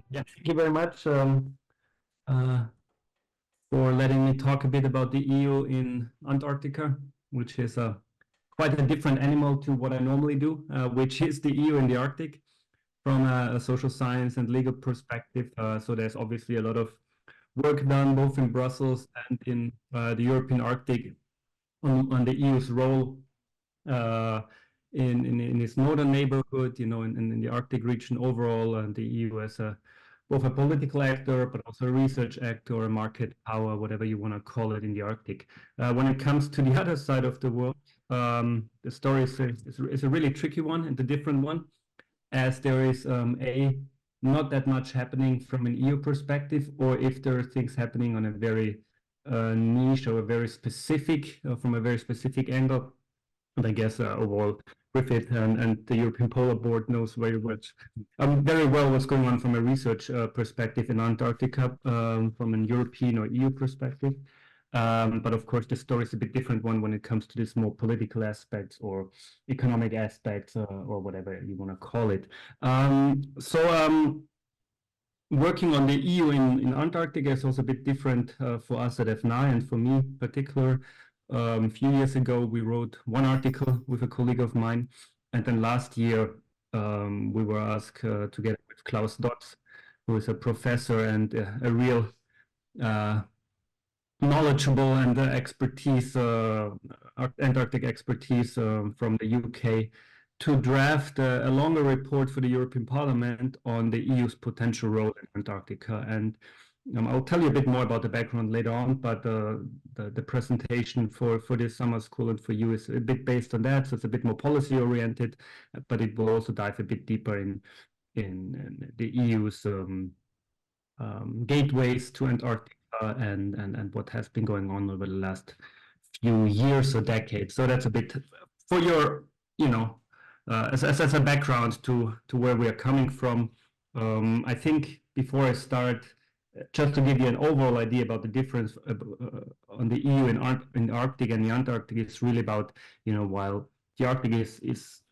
Yeah, thank you very much uh, for letting me talk a bit about the EU in Antarctica, which is quite a different animal to what I normally do, which is the EU in the Arctic from a social science and legal perspective. So there's obviously a lot of work done both in Brussels and in the European Arctic on the EU's role uh, in its northern neighborhood, in the Arctic region overall, and the EU as both a political actor, but also a research actor, a market power, whatever you want to call it in the Arctic. When it comes to the other side of the world, the story is a really tricky one and a different one, as there is not that much happening from an EU perspective, or if there are things happening on a very niche or a very specific, from a very specific angle. And I guess overall Griffith and the European Polar Board knows very well what's going on from a research perspective in Antarctica, from an European or EU perspective. But of course, the story is a bit different one when it comes to this more political aspects or economic aspects or whatever you want to call it. Working on the EU in Antarctica is also a bit different for us at F9 and for me in particular. A few years ago, we wrote one article with a colleague of mine, and then last year we were asked together with Klaus Dotz, who is a professor and a real knowledgeable and Antarctic expertise from the UK, to draft a longer report for the European Parliament on the EU's potential role in Antarctica. And I'll tell you a bit more about the background later on, but the presentation for this summer school and for you is a bit based on that. So it's a bit more policy oriented, but it will also dive a bit deeper in the EU's gateways to Antarctica and what has been going on over the last few years or decades. So that's a bit for your, as a background to where we are coming from. I think before I start, just to give you an overall idea about the difference on the EU in the Arctic and the Antarctic, it's really about, while the Arctic is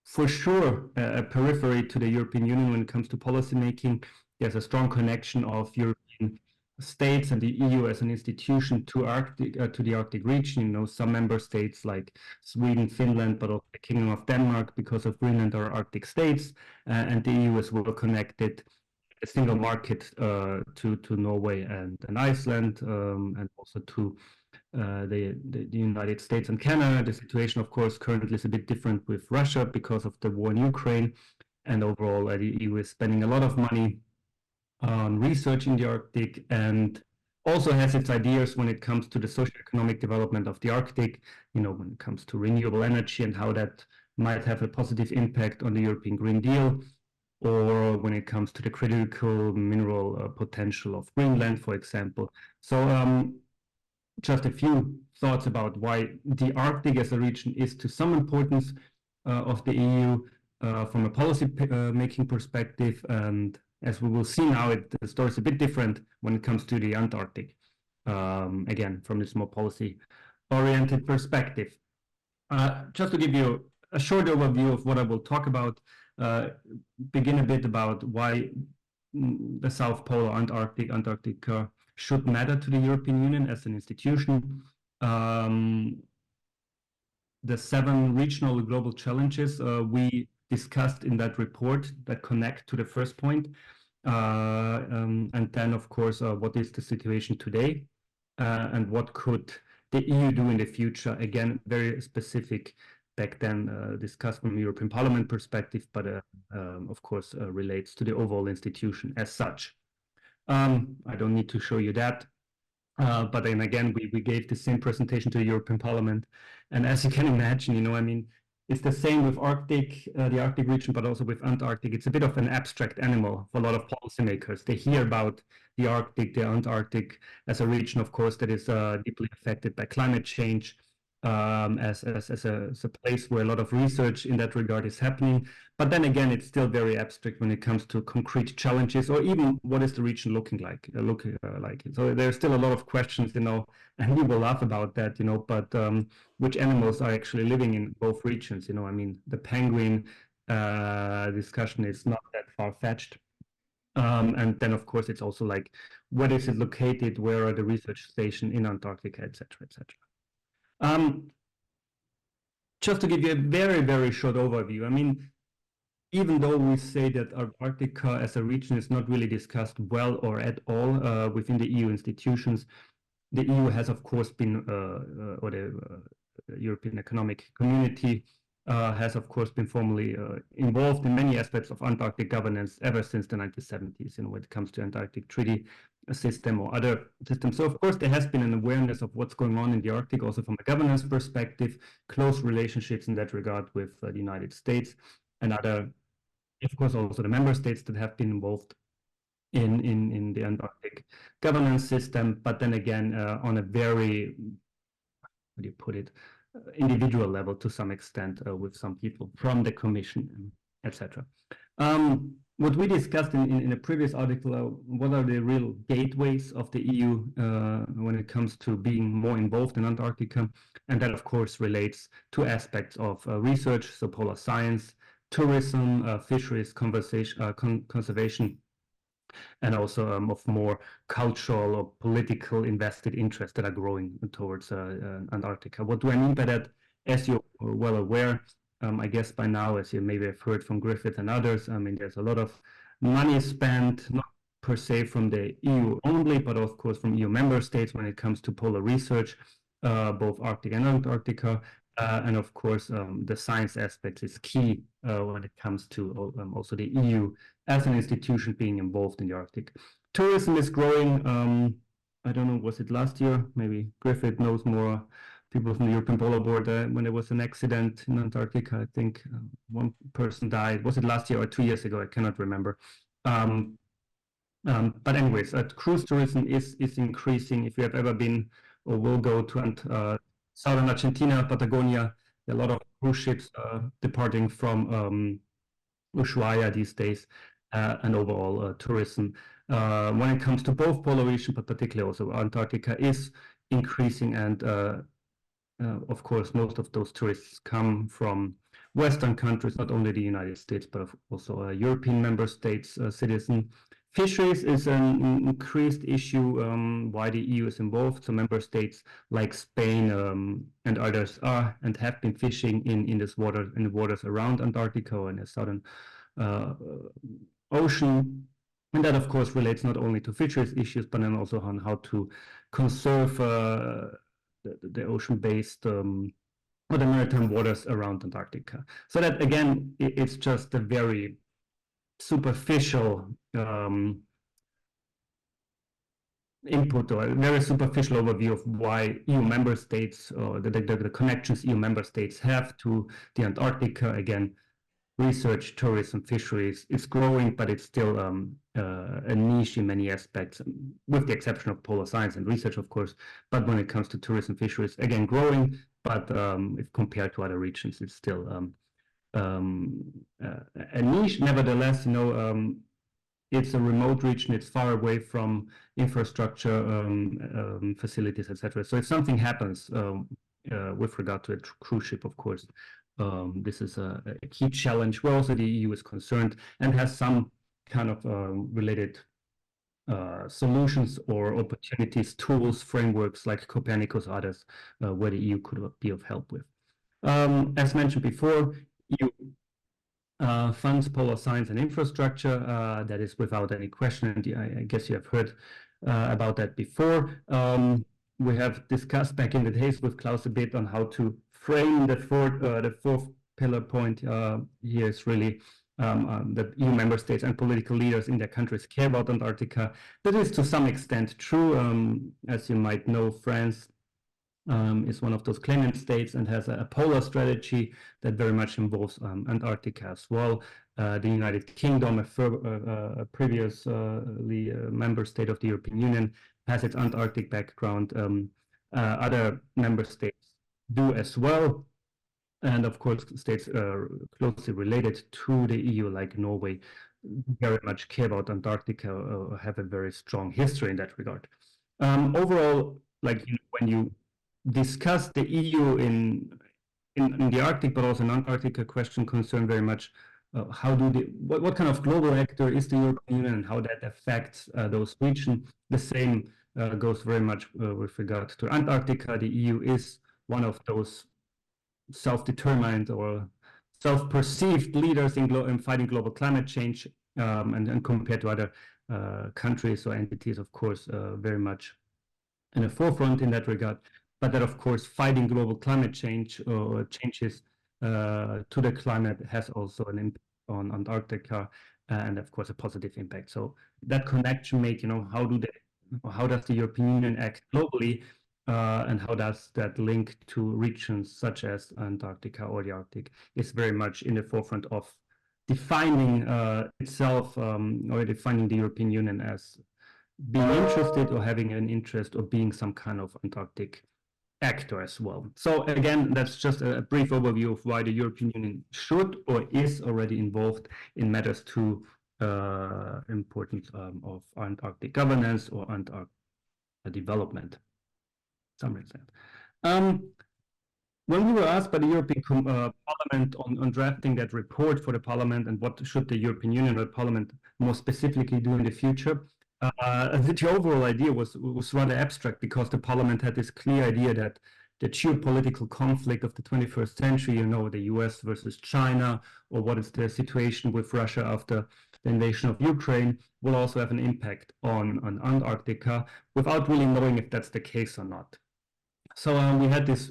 for sure a periphery to the European Union when it comes to policy making, there's a strong connection of European states and the EU as an institution to the Arctic region. Some member states like Sweden, Finland, but also the Kingdom of Denmark, because of Greenland, are Arctic states, and the EU is well connected, a single market to Norway and Iceland, and also to the United States and Canada. The situation, of course, currently is a bit different with Russia because of the war in Ukraine, and overall the EU is spending a lot of money on research in the Arctic, and also has its ideas when it comes to the socio-economic development of the Arctic, when it comes to renewable energy and how that might have a positive impact on the European Green Deal, or when it comes to the critical mineral potential of Greenland, for example. So just a few thoughts about why the Arctic as a region is to some importance of the EU from a policy making perspective. And as we will see now, the story is a bit different when it comes to the Antarctic, again, from this more policy-oriented perspective. Just to give you a short overview of what I will talk about, begin a bit about why the South Pole or Antarctica should matter to the European Union as an institution. The 7 regional global challenges we discussed in that report that connect to the first point. And then, of course, what is the situation today and what could the EU do in the future? Again, very specific back then, discussed from the European Parliament perspective, but of course relates to the overall institution as such. I don't need to show you that. But then again, we gave the same presentation to the European Parliament. And as you can imagine, it's the same with the Arctic region, but also with Antarctic. It's a bit of an abstract animal for a lot of policymakers. They hear about the Arctic, the Antarctic as a region, of course, that is deeply affected by climate change, as a place where a lot of research in that regard is happening. But then again, it's still very abstract when it comes to concrete challenges, or even what is the region looking like. So there's still a lot of questions, and we will laugh about that, but which animals are actually living in both regions? The penguin discussion is not that far-fetched. And then, of course, it's also like, where is it located? Where are the research stations in Antarctica, etc., etc. Just to give you a very, very short overview, I mean, even though we say that Antarctica as a region is not really discussed well or at all within the EU institutions, the EU has, of course, been, or the European Economic Community has, of course, been formally involved in many aspects of Antarctic governance ever since the 1970s, when it comes to Antarctic Treaty system or other systems. So, of course, there has been an awareness of what's going on in the Arctic, also from a governance perspective, close relationships in that regard with the United States and other, of course, also the member states that have been involved in the Antarctic governance system, but then again, on a very, how do you put it, individual level to some extent with some people from the Commission, etc. What we discussed in a previous article, what are the real gateways of the EU when it comes to being more involved in Antarctica? And that, of course, relates to aspects of research, so polar science, tourism, fisheries, conservation, and also of more cultural or political invested interests that are growing towards Antarctica. What do I mean by that? As you're well aware, I guess by now, as you maybe have heard from Griffith and others, I mean, there's a lot of money spent, not per se from the EU only, but of course from EU member states when it comes to polar research, both Arctic and Antarctica. And of course, the science aspect is key when it comes to also the EU as an institution being involved in the Arctic. Tourism is growing. I don't know, was it last year? Maybe Griffith knows more. People from the European Polar Board, when there was an accident in Antarctica, I think one person died. Was it last year or 2 years ago? I cannot remember. But anyways, cruise tourism is increasing. If you have ever been or will go to southern Argentina, Patagonia, a lot of cruise ships departing from Ushuaia these days, and overall tourism. When it comes to both polar region, but particularly also Antarctica, is increasing, and of course, most of those tourists come from Western countries, not only the United States, but also European member states citizen. Fisheries is an increased issue why the EU is involved. So member states like Spain and others are and have been fishing in this water, in the waters around Antarctica or in the southern ocean. And that, of course, relates not only to fisheries issues, but then also on how to conserve the ocean-based or the maritime waters around Antarctica. So that, again, it's just a very superficial input or a very superficial overview of why EU member states or the connections EU member states have to the Antarctica. Again, research, tourism, fisheries is growing, but it's still a niche in many aspects, with the exception of polar science and research, of course. But when it comes to tourism, fisheries, again, growing, but if compared to other regions, it's still a niche. Nevertheless, it's a remote region, it's far away from infrastructure, facilities, etc. So if something happens with regard to a cruise ship, of course, this is a key challenge where also the EU is concerned and has some kind of related solutions or opportunities, tools, frameworks like Copernicus, others, where the EU could be of help with. As mentioned before, EU funds polar science and infrastructure. That is without any question. And I guess you have heard about that before. We have discussed back in the days with Klaus a bit on how to frame the fourth pillar point. Here is really that EU member states and political leaders in their countries care about Antarctica. That is to some extent true. As you might know, France is one of those claimant states and has a polar strategy that very much involves Antarctica as well. The United Kingdom, a previously member state of the European Union, has its Antarctic background. Other member states do as well. And of course, states closely related to the EU, like Norway, very much care about Antarctica or have a very strong history in that regard. Overall, like when you discuss the EU in the Arctic, but also in Antarctica, question concern very much how do they, what kind of global actor is the European Union and how that affects those regions. The same goes very much with regard to Antarctica. The EU is one of those self-determined or self-perceived leaders in fighting global climate change, and compared to other countries or entities, of course, very much in the forefront in that regard. But that, of course, fighting global climate change or changes to the climate has also an impact on Antarctica, and of course a positive impact. So that connection made, how does the European Union act globally, and how does that link to regions such as Antarctica or the Arctic, is very much in the forefront of defining itself, or defining the European Union as being interested or having an interest or being some kind of Antarctic actor as well. So again, that's just a brief overview of why the European Union should or is already involved in matters to importance of Antarctic governance or Antarctic development. Some extent. When we were asked by the European Parliament on drafting that report for the Parliament and what should the European Union or the Parliament more specifically do in the future, the overall idea was rather abstract, because the Parliament had this clear idea that the geopolitical conflict of the 21st century, the US versus China, or what is the situation with Russia after the invasion of Ukraine, will also have an impact on Antarctica, without really knowing if that's the case or not. So we had this,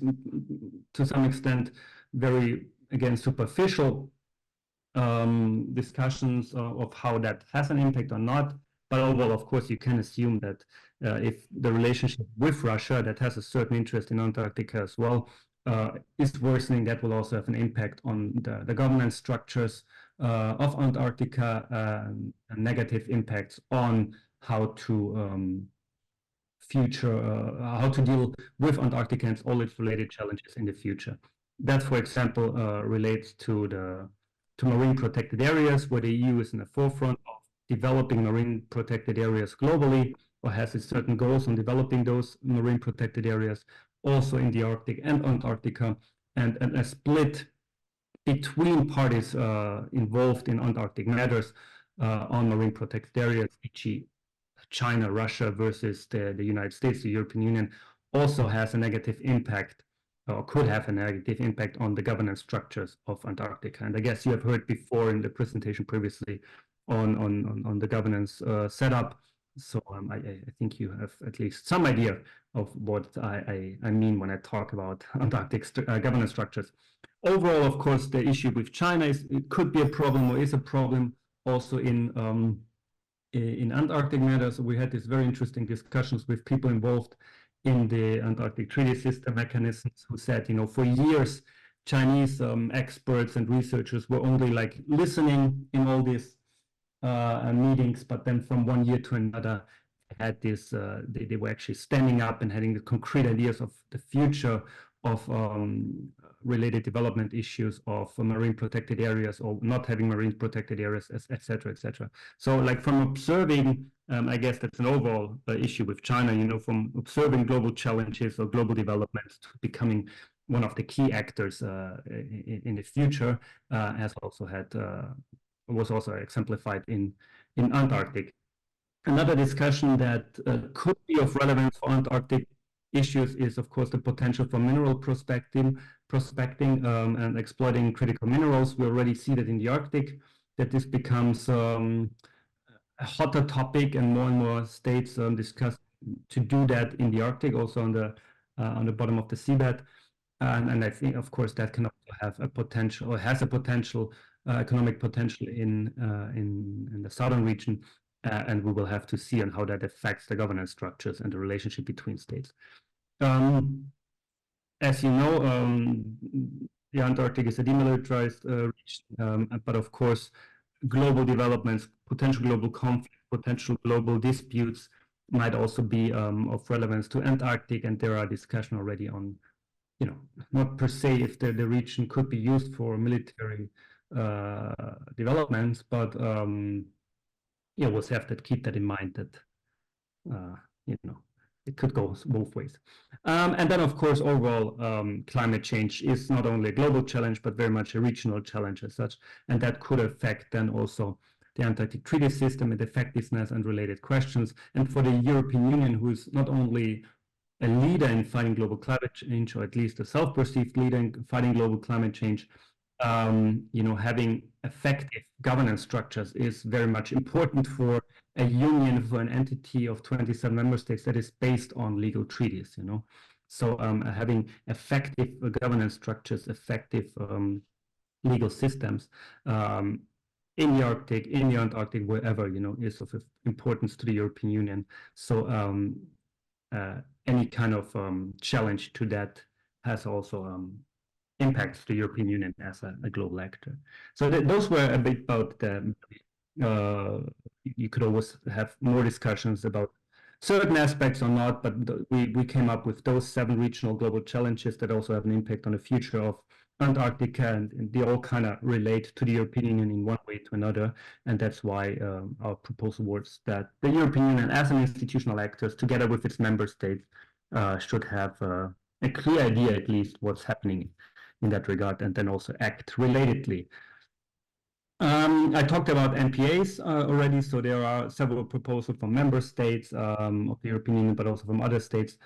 to some extent, very, again, superficial discussions of how that has an impact or not. But overall, of course, you can assume that if the relationship with Russia, that has a certain interest in Antarctica as well, is worsening, that will also have an impact on the governance structures of Antarctica, and negative impacts on how to how to deal with Antarctica and all its related challenges in the future. That, for example, relates to marine protected areas, where the EU is in the forefront of developing marine protected areas globally, or has its certain goals on developing those marine protected areas, also in the Arctic and Antarctica, and a split between parties involved in Antarctic matters on marine protected areas, e.g. China, Russia versus the United States, the European Union, also has a negative impact, or could have a negative impact, on the governance structures of Antarctica. And I guess you have heard before in the presentation previously on the governance setup. So I think you have at least some idea of what I mean when I talk about Antarctic governance structures. Overall, of course, the issue with China it could be a problem, or is a problem also in Antarctic matters. We had these very interesting discussions with people involved in the Antarctic Treaty System mechanisms, who said, for years, Chinese experts and researchers were only like listening in all these meetings, but then from one year to another, had this, they were actually standing up and having the concrete ideas of the future of related development issues of marine protected areas, or not having marine protected areas, etc., etc. So, like, from observing, I guess that's an overall issue with China, from observing global challenges or global developments to becoming one of the key actors in the future, was also exemplified in Antarctic. Another discussion that could be of relevance for Antarctic issues is, of course, the potential for mineral prospecting and exploiting critical minerals. We already see that in the Arctic, that this becomes a hotter topic, and more states discuss to do that in the Arctic, also on the bottom of the seabed. And I think, of course, that can also have a potential, or has a potential, economic potential in the southern region, and we will have to see on how that affects the governance structures and the relationship between states. As you know, the Antarctic is a demilitarized region, but of course, global developments, potential global conflict, potential global disputes might also be of relevance to Antarctic, and there are discussions already on, not per se if the region could be used for military developments, but we'll have to keep that in mind, that it could go both ways. And then, of course, overall, climate change is not only a global challenge, but very much a regional challenge as such. And that could affect then also the Antarctic Treaty System and effectiveness and related questions. And for the European Union, who is not only a leader in fighting global climate change, or at least a self-perceived leader in fighting global climate change, having effective governance structures is very much important for a union, for an entity of 27 member states that is based on legal treaties, So having effective governance structures, effective legal systems in the Arctic, in the Antarctic, wherever, is of importance to the European Union. So any kind of challenge to that has also impacts the European Union as a global actor. So those were a bit about the, you could always have more discussions about certain aspects or not, but we came up with those 7 regional global challenges that also have an impact on the future of Antarctica, and they all kind of relate to the European Union in one way to another. And that's why our proposal was that the European Union as an institutional actor, together with its member states, should have a clear idea at least what's happening in that regard, and then also act relatedly. I talked about NPAs already, so there are several proposals from member states of the European Union, but also from other states,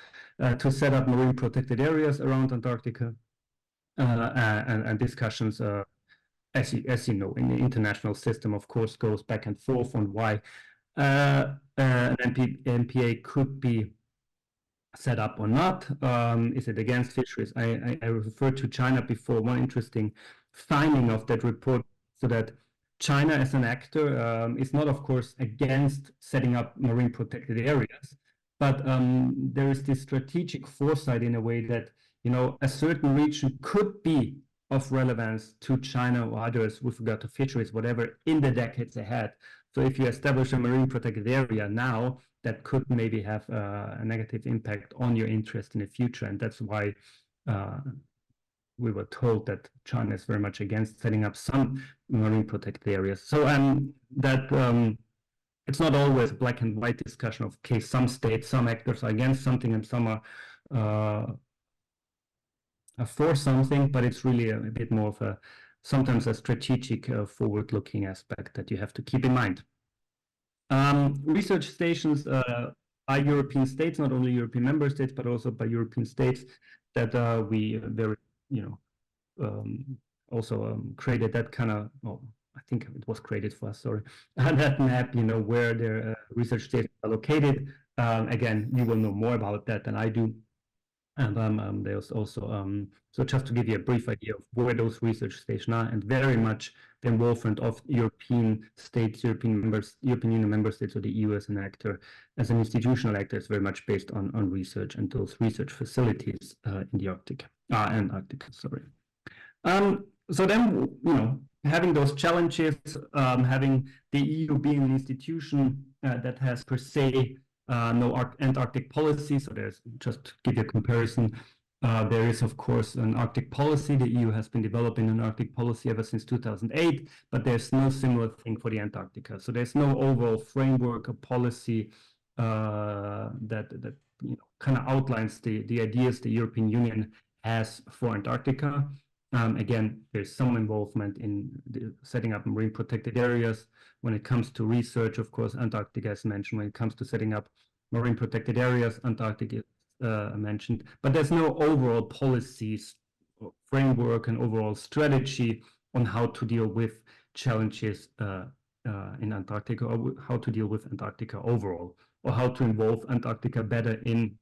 to set up marine protected areas around Antarctica, and discussions, as you know, in the international system, of course, goes back and forth on why an NPA could be set up or not. Is it against fisheries? I referred to China before. One interesting finding of that report, so that China as an actor is not, of course, against setting up marine protected areas, but there is this strategic foresight in a way that, a certain region could be of relevance to China or others with regard to fisheries, whatever, in the decades ahead. So if you establish a marine protected area now, that could maybe have a negative impact on your interest in the future. And that's why we were told that China is very much against setting up some marine protected areas. So that it's not always a black and white discussion of, okay, some states, some actors are against something and some are for something, but it's really a bit more of sometimes a strategic forward-looking aspect that you have to keep in mind. Research stations by European states, not only European member states, but also by European states, that we very, also created that kind of, I think it was created for us, sorry, that map, where their research stations are located. Again, you will know more about that than I do. And there's also, so just to give you a brief idea of where those research stations are, and very much the involvement of European states, European Union member states, or the EU as an actor, as an institutional actor, is very much based on research and those research facilities in the Arctic, Antarctica, sorry. So then, having those challenges, having the EU being an institution that has per se no Antarctic policy. So there's, just to give you a comparison, there is, of course, an Arctic policy. The EU has been developing an Arctic policy ever since 2008, but there's no similar thing for the Antarctica. So there's no overall framework, a policy that kind of outlines the ideas the European Union has for Antarctica. Again, there's some involvement in setting up marine protected areas. When it comes to research, of course, Antarctica is mentioned. When it comes to setting up marine protected areas, Antarctica is mentioned. But there's no overall policies, framework, and overall strategy on how to deal with challenges in Antarctica, or how to deal with Antarctica overall, or how to involve Antarctica better in,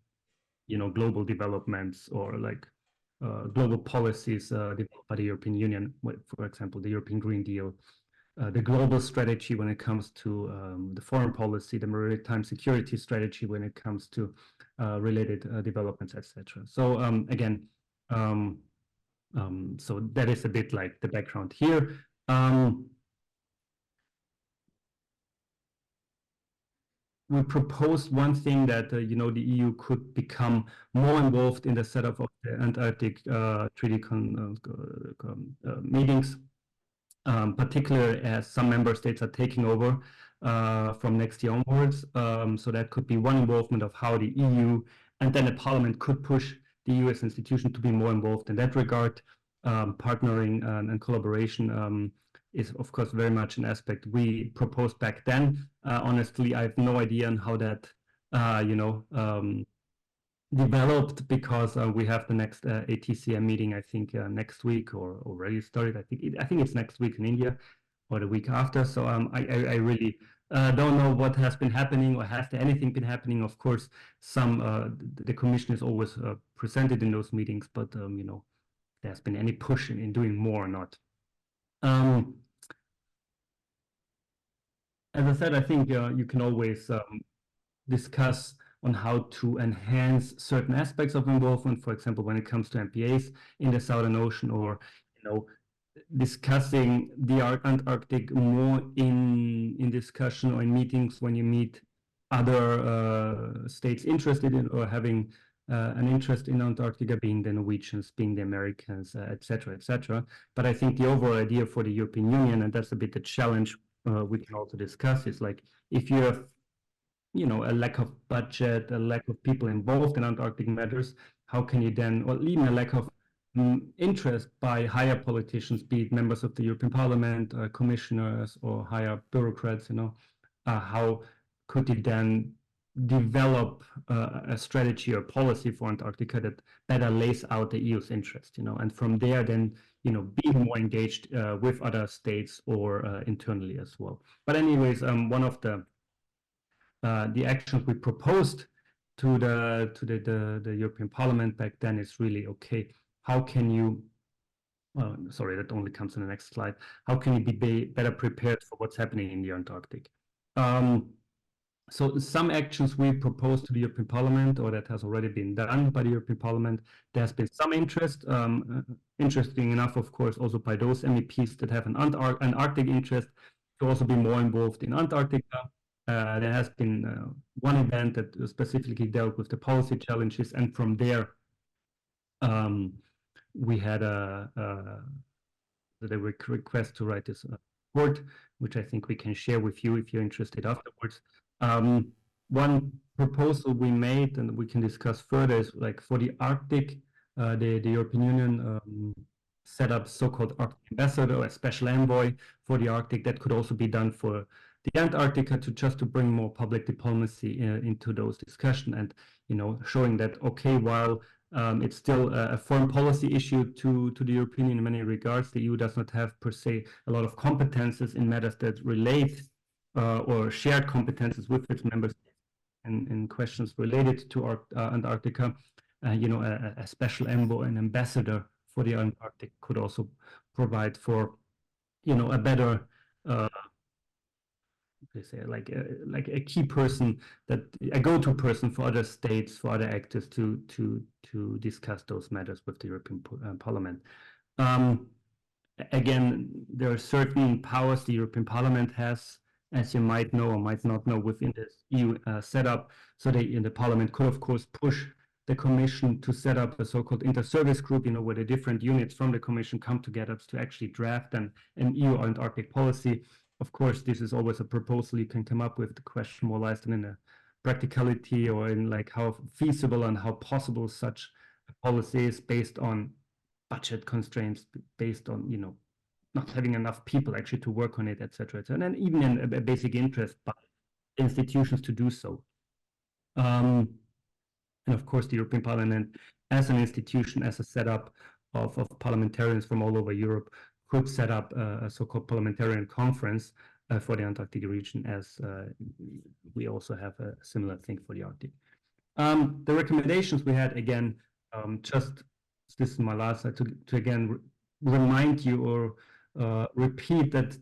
global developments, or like global policies developed by the European Union, for example, the European Green Deal, the global strategy when it comes to the foreign policy, the maritime security strategy when it comes to related developments, etc. So again, so that is a bit like the background here. We proposed one thing that the EU could become more involved in the setup of the Antarctic Treaty meetings, particularly as some member states are taking over from next year onwards. So that could be one involvement of how the EU and then the Parliament could push the US institution to be more involved in that regard. Partnering and collaboration is, of course, very much an aspect we proposed back then. Honestly, I have no idea on how that, developed, because we have the next ATCM meeting, I think, next week, or already started. I think it's next week in India, or the week after. So I really don't know what has been happening, or has there anything been happening. Of course, the Commission is always presented in those meetings, but there's been any push in doing more or not. As I said, I think you can always discuss on how to enhance certain aspects of involvement, for example, when it comes to MPAs in the Southern Ocean, or discussing the Antarctic more in discussion or in meetings when you meet other states interested in or having an interest in Antarctica, being the Norwegians, being the Americans, etc., etc. But I think the overall idea for the European Union, and that's a bit the challenge we can also discuss, is like, if you have a lack of budget, a lack of people involved in Antarctic matters, how can you then, or even a lack of interest by higher politicians, be it members of the European Parliament, commissioners, or higher bureaucrats, how could you then develop a strategy or policy for Antarctica that better lays out the EU's interest, and from there then, be more engaged with other states or internally as well. But anyways, one of the actions we proposed to the European Parliament back then is really, okay, how can you, sorry, that only comes in the next slide, how can you be better prepared for what's happening in the Antarctic? So some actions we proposed to the European Parliament, or that has already been done by the European Parliament, there has been some interest, interesting enough, of course, also by those MEPs that have an Arctic interest, to also be more involved in Antarctica. There has been one event that specifically dealt with the policy challenges, and from there we had the request to write this report, which I think we can share with you if you're interested afterwards. One proposal we made, and we can discuss further, is like for the Arctic, the European Union set up so-called Arctic ambassador, or a special envoy for the Arctic. That could also be done for the Antarctica, to bring more public diplomacy into those discussions, and showing that, okay, while it's still a foreign policy issue to the European Union in many regards, the EU does not have per se a lot of competences in matters that relate or shared competences with its member states in questions related to Antarctica. A special envoy, an ambassador for the Antarctic, could also provide for a better they say, like a key person, a go-to person for other states, for other actors to discuss those matters with the European Parliament. Again, there are certain powers the European Parliament has, as you might know or might not know, within this EU setup. So the Parliament could, of course, push the Commission to set up a so-called inter-service group, where the different units from the Commission come together to actually draft an EU Antarctic policy. Of course, this is always a proposal you can come up with. The question more lies than in a practicality, or in like how feasible and how possible such a policy is, based on budget constraints, based on not having enough people actually to work on it, etc. And then even in a basic interest by institutions to do so. And of course, the European Parliament, as an institution, as a setup of parliamentarians from all over Europe, could set up a so-called parliamentarian conference for the Antarctic region, as we also have a similar thing for the Arctic. The recommendations we had, again, this is my last slide, to again remind you or repeat that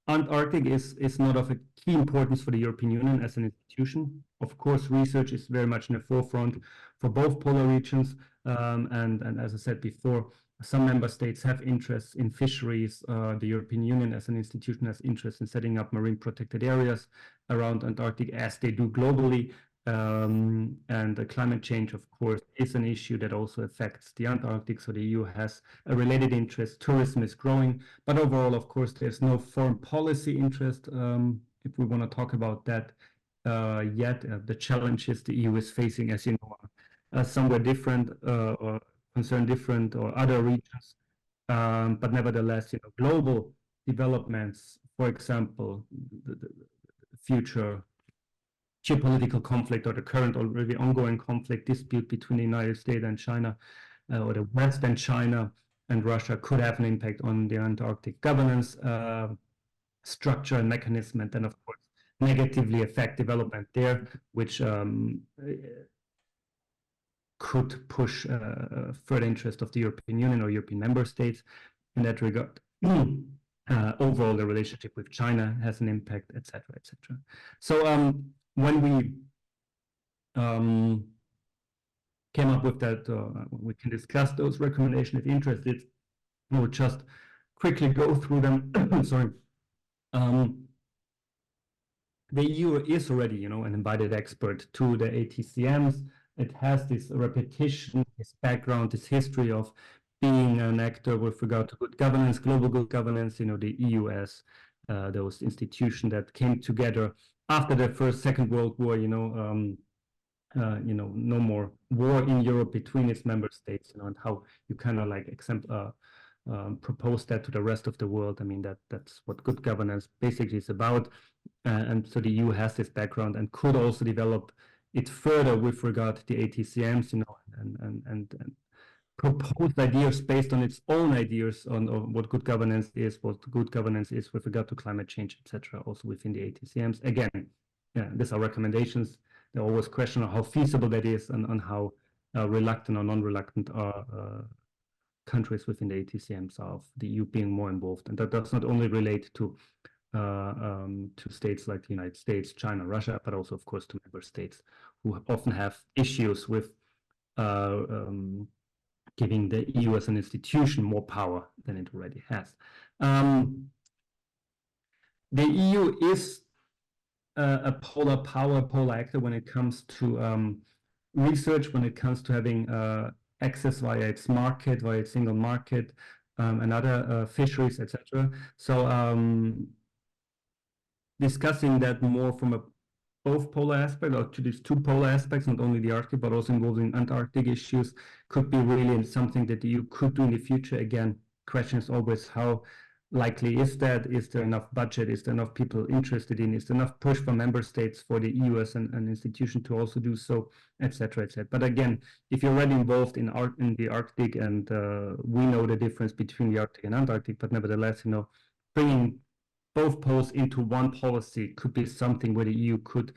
Antarctic is not of a key importance for the European Union as an institution. Of course, research is very much in the forefront for both polar regions, and as I said before, some member states have interests in fisheries. The European Union as an institution has interest in setting up marine protected areas around Antarctic, as they do globally. And climate change, of course, is an issue that also affects the Antarctic. So the EU has a related interest. Tourism is growing, but overall, of course, there's no foreign policy interest if we want to talk about that yet. The challenges the EU is facing, as you know, are somewhere different or concern different or other regions. But nevertheless, global developments, for example, the future geopolitical conflict or the current already ongoing conflict dispute between the United States and China, or the West and China and Russia, could have an impact on the Antarctic governance structure and mechanism, and then, of course, negatively affect development there, which could push further interest of the European Union or European member states in that regard. Overall, the relationship with China has an impact, etc., etc. So when we came up with that, we can discuss those recommendations if interested. We'll just quickly go through them. Sorry. The EU is already, an invited expert to the ATCMs. It has this repetition, this background, this history of being an actor with regard to good governance, global good governance. The EU as those institutions that came together after the Second World War. No more war in Europe between its member states. And how you kind of like propose that to the rest of the world. I mean, that's what good governance basically is about. And so the EU has this background and could also develop it further with regard to the ATCMs, and propose ideas based on its own ideas on what good governance is, with regard to climate change, etc. Also within the ATCMs. Again, these are recommendations. There always question on how feasible that is, and on how reluctant or non-reluctant are countries within the ATCMs of the EU being more involved. And that does not only relate to states like the United States, China, Russia, but also, of course, to member states who often have issues with giving the EU as an institution more power than it already has. The EU is a polar power, polar actor when it comes to research, when it comes to having access via its market, via its single market, and other fisheries, etc. So discussing that more from a both polar aspect, or to these two polar aspects, not only the Arctic, but also involving Antarctic issues, could be really something that the EU could do in the future. Again, question is always how likely is that? Is there enough budget? Is there enough people interested in? Is there enough push from member states for the EU as an institution to also do so, etc., etc. But again, if you're already involved in the Arctic, and we know the difference between the Arctic and Antarctic, but nevertheless, bringing both poles into one policy could be something where the EU could,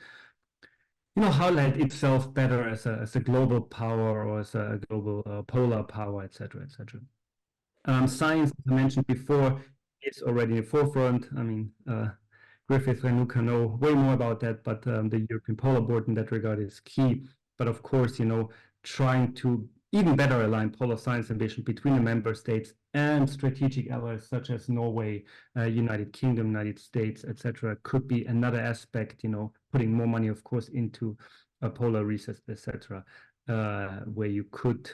highlight itself better as a global power, or as a global polar power, etc., etc. Science, as I mentioned before, is already in the forefront. I mean, Griffith Ranuka know way more about that, but the European Polar Board in that regard is key. But of course, trying to even better align polar science ambition between the member states and strategic allies such as Norway, United Kingdom, United States, etc., could be another aspect. Putting more money, of course, into polar research, etc., where you could,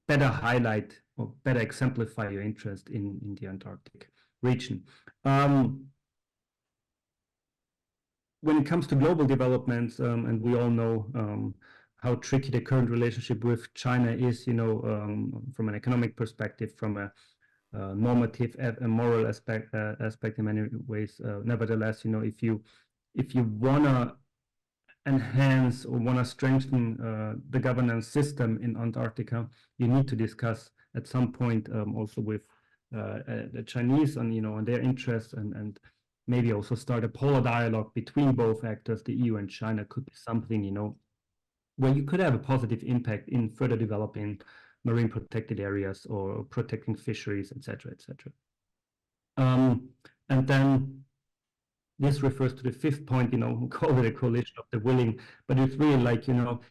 better highlight or better exemplify your interest in the Antarctic region. When it comes to global developments, and we all know how tricky the current relationship with China is, from an economic perspective, from a normative and moral aspect in many ways. Nevertheless, if you want to enhance or want to strengthen the governance system in Antarctica, you need to discuss at some point also with the Chinese on their interests, and maybe also start a polar dialogue between both actors. The EU and China could be something, where you could have a positive impact in further developing marine protected areas or protecting fisheries, etc., etc. And then this refers to the fifth point, call it a coalition of the willing, but it's really like,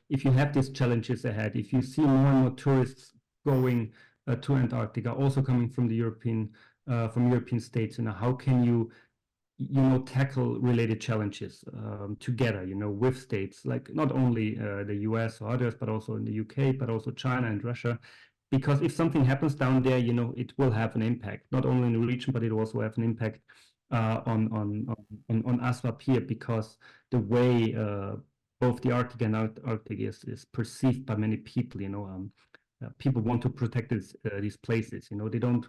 if you have these challenges ahead, if you see more and more tourists going to Antarctica, also coming from the European states, how can you tackle related challenges together, with states like not only the US or others, but also in the UK, but also China and Russia. Because if something happens down there, it will have an impact, not only in the region, but it will also have an impact on us up here, because the way both the Arctic and Antarctic is perceived by many people, people want to protect these places. They don't.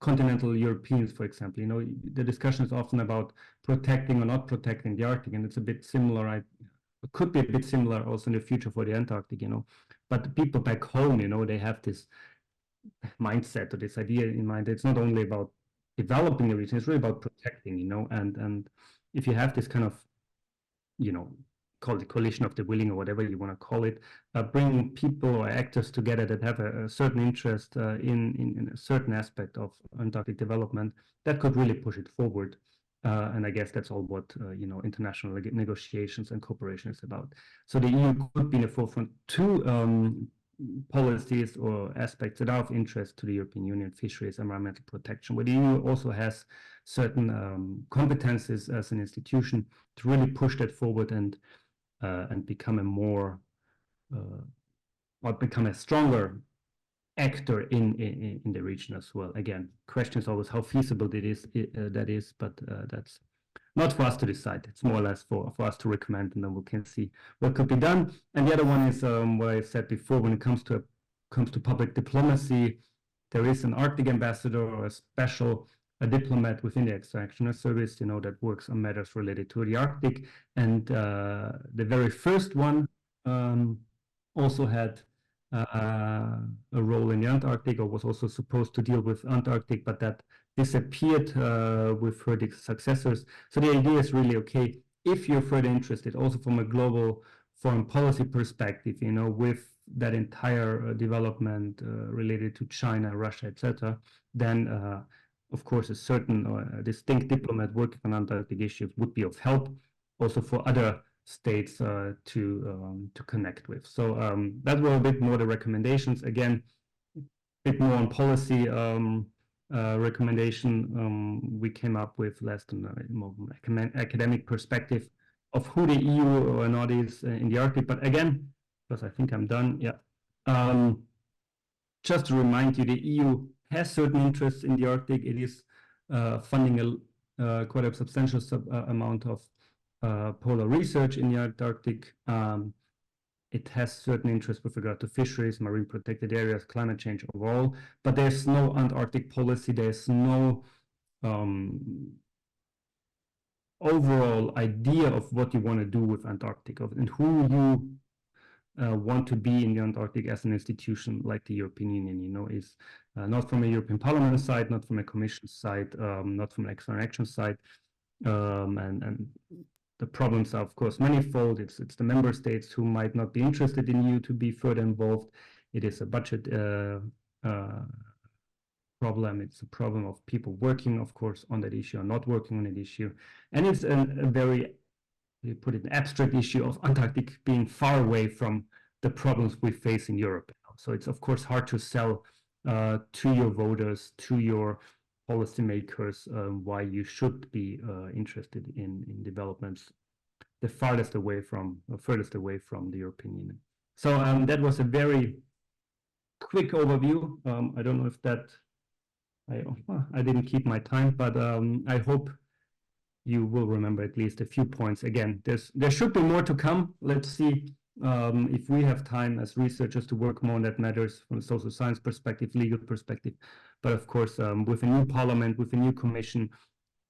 Continental Europeans, for example, the discussion is often about protecting or not protecting the Arctic, and it's a bit similar. It could be a bit similar also in the future for the Antarctic, But the people back home, they have this mindset or this idea in mind. It's not only about developing the region; it's really about protecting, And if you have this kind of, call it coalition of the willing or whatever you want to call it, bringing people or actors together that have a certain interest in a certain aspect of Antarctic development, that could really push it forward. And I guess that's all what international negotiations and cooperation is about. So the EU could be in the forefront to policies or aspects that are of interest to the European Union: fisheries, environmental protection, where the EU also has certain competences as an institution to really push that forward and become become a stronger actor in the region as well. Again, question is always how feasible that is, but that's not for us to decide. It's more or less for us to recommend, and then we can see what could be done. And the other one is what I said before: when it comes to public diplomacy, there is an Arctic ambassador or a diplomat within the Extraction Service, that works on matters related to the Arctic. And the very first one also had a role in the Antarctic, or was also supposed to deal with Antarctic, but that disappeared with her successors. So the idea is really, okay, if you're further interested, also from a global foreign policy perspective, with that entire development related to China, Russia, etc., then of course a certain distinct diplomat working on Antarctic issues would be of help, also for other states to connect with. So that were a bit more the recommendations. Again, a bit more on policy recommendation we came up with, less than more academic perspective of who the EU or not is in the Arctic. But again, because I think I'm done, yeah. Just to remind you, the EU has certain interests in the Arctic. It is funding quite a substantial amount of polar research in the Antarctic. It has certain interests with regard to fisheries, marine protected areas, climate change overall, but there's no Antarctic policy. There's no overall idea of what you want to do with Antarctica and who you want to be in the Antarctic as an institution like the European Union, is not from a European Parliament side, not from a Commission side, not from an external action side, and the problems are, of course, manifold. It's the member states who might not be interested in you to be further involved. It is a budget problem. It's a problem of people working, of course, on that issue or not working on that issue. And it's a very, you put it, an abstract issue of Antarctic being far away from the problems we face in Europe. So it's, of course, hard to sell to your voters, to your policymakers, why you should be interested in developments the furthest away from the European Union. So that was a very quick overview. I don't know if that I didn't keep my time, but I hope you will remember at least a few points. Again, there should be more to come. Let's see if we have time as researchers to work more on that matters from a social science perspective, legal perspective. But of course, with a new parliament, with a new commission,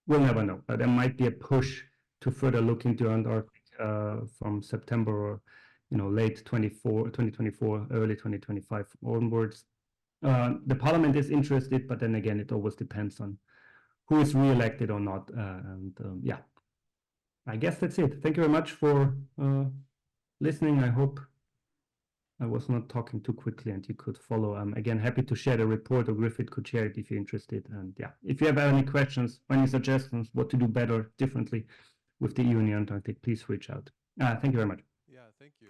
we'll never know. But there might be a push to further look into Antarctic from September or late 2024, early 2025 onwards. The parliament is interested, but then again, it always depends on who is re-elected or not. Yeah, I guess that's it. Thank you very much for listening. I hope I was not talking too quickly and you could follow. I'm again happy to share the report, or Griffith could share it if you're interested. And yeah, if you have any questions, any suggestions, what to do better, differently with the EU and the Antarctic, please reach out. Thank you very much. Yeah, thank you.